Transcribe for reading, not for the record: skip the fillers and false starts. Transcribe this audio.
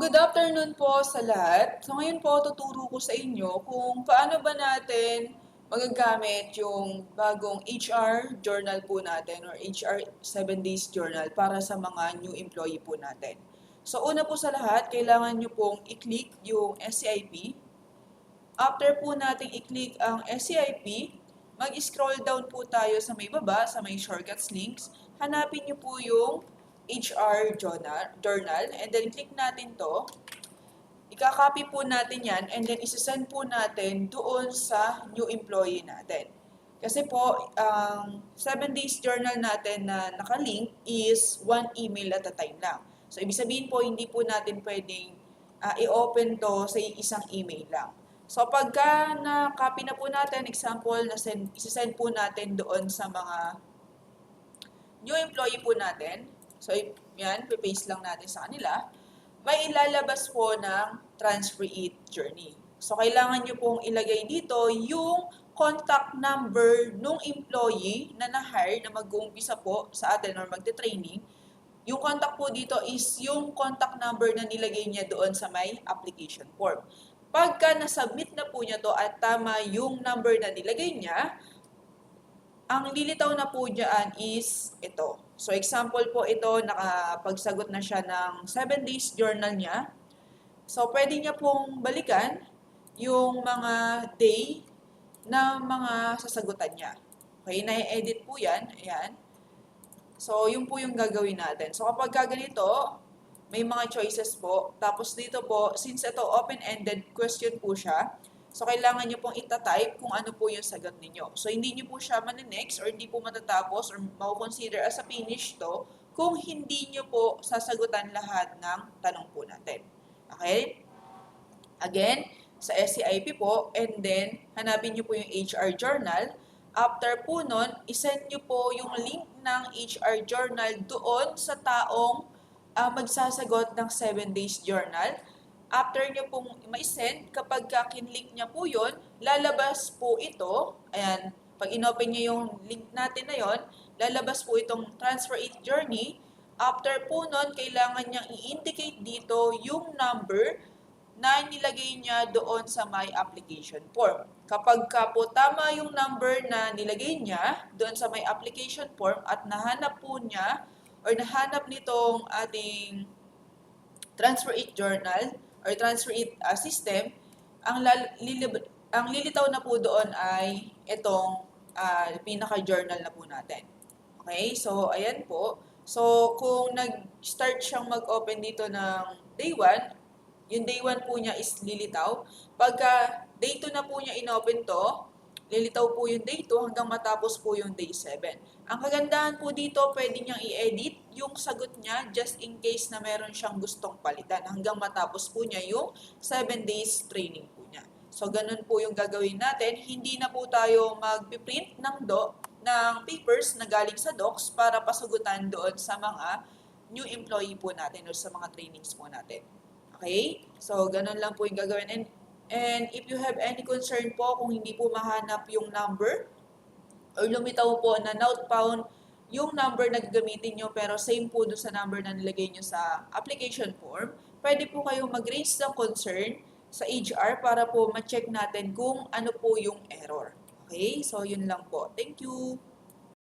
Good afternoon po sa lahat. So ngayon po tuturo ko sa inyo kung paano ba natin magagamit yung bagong HR journal po natin or HR 7 days journal para sa mga new employee po natin. So una po sa lahat, kailangan nyo pong i-click yung SCIP. After po nating i-click ang SCIP, mag-scroll down po tayo sa may baba, sa may shortcuts links. Hanapin nyo po yung HR journal and then click natin to. Ika-copy po natin yan and then isasend po natin doon sa new employee natin. Kasi po, ang 7 days journal natin na nakalink is 1 email at a time lang. So, ibig sabihin po, hindi po natin pwedeng i-open to sa isang email lang. So, pagka na-copy na po natin, example, isasend po natin doon sa mga new employee po natin. So, yan, paste lang natin sa kanila. May ilalabas po ng transfer it journey. So, kailangan nyo pong ilagay dito yung contact number nung employee na na-hire na mag-uumpisa po sa atin or magte-training. Yung contact po dito is yung contact number na nilagay niya doon sa may application form. Pagka na-submit na po niya to at tama yung number na nilagay niya, ang lilitaw na po dyan is ito. So, example po ito, nakapagsagot na siya ng 7 days journal niya. So, pwede niya pong balikan yung mga day na mga sasagutan niya. Okay, na-edit po yan. Ayan. So, yun po yung gagawin natin. So, kapag ganito, may mga choices po. Tapos dito po, since ito open-ended question po siya, so, kailangan nyo pong itatype kung ano po yung sagot ninyo. So, hindi nyo po siya next or hindi po matatapos or maukonsider as a finish to kung hindi nyo po sasagutan lahat ng tanong po natin. Okay? Again, sa SCIP po, and then, hanapin nyo po yung HR journal. After po nun, isend nyo po yung link ng HR journal doon sa taong magsasagot ng 7 days journal. After nyo pong ma-send, kapag kinlink niya po yun, lalabas po ito. Ayan, pag inopen nyo yung link natin na yon, lalabas po itong transfer it journey. After po nun, kailangan niyang i-indicate dito yung number na nilagay niya doon sa my application form. Kapag po tama yung number na nilagay niya doon sa my application form at nahanap po niya or nahanap nitong ating transfer it journal or transfer it system, ang lilitaw na po doon ay itong pinaka-journal na po natin. Okay? So, ayan po. So, kung nag-start siyang mag-open dito ng day 1, yung day 1 po niya is lilitaw. Pagka day 2 na po niya in-open to, lilitaw po yung day 2 hanggang matapos po yung day 7. Ang kagandahan po dito, pwede niyang i-edit yung sagot niya just in case na meron siyang gustong palitan hanggang matapos po niya yung 7 days training po niya. So, ganun po yung gagawin natin. Hindi na po tayo mag-print ng papers na galing sa docs para pasugutan doon sa mga new employee po natin o sa mga trainings po natin. Okay? So, ganun lang po yung gagawin. And if you have any concern po kung hindi po mahanap yung number or lumitaw po na not found yung number na gagamitin nyo pero same po doon sa number na nilagay nyo sa application form, pwede po kayong mag-raise ng concern sa HR para po ma-check natin kung ano po yung error. Okay? So, yun lang po. Thank you!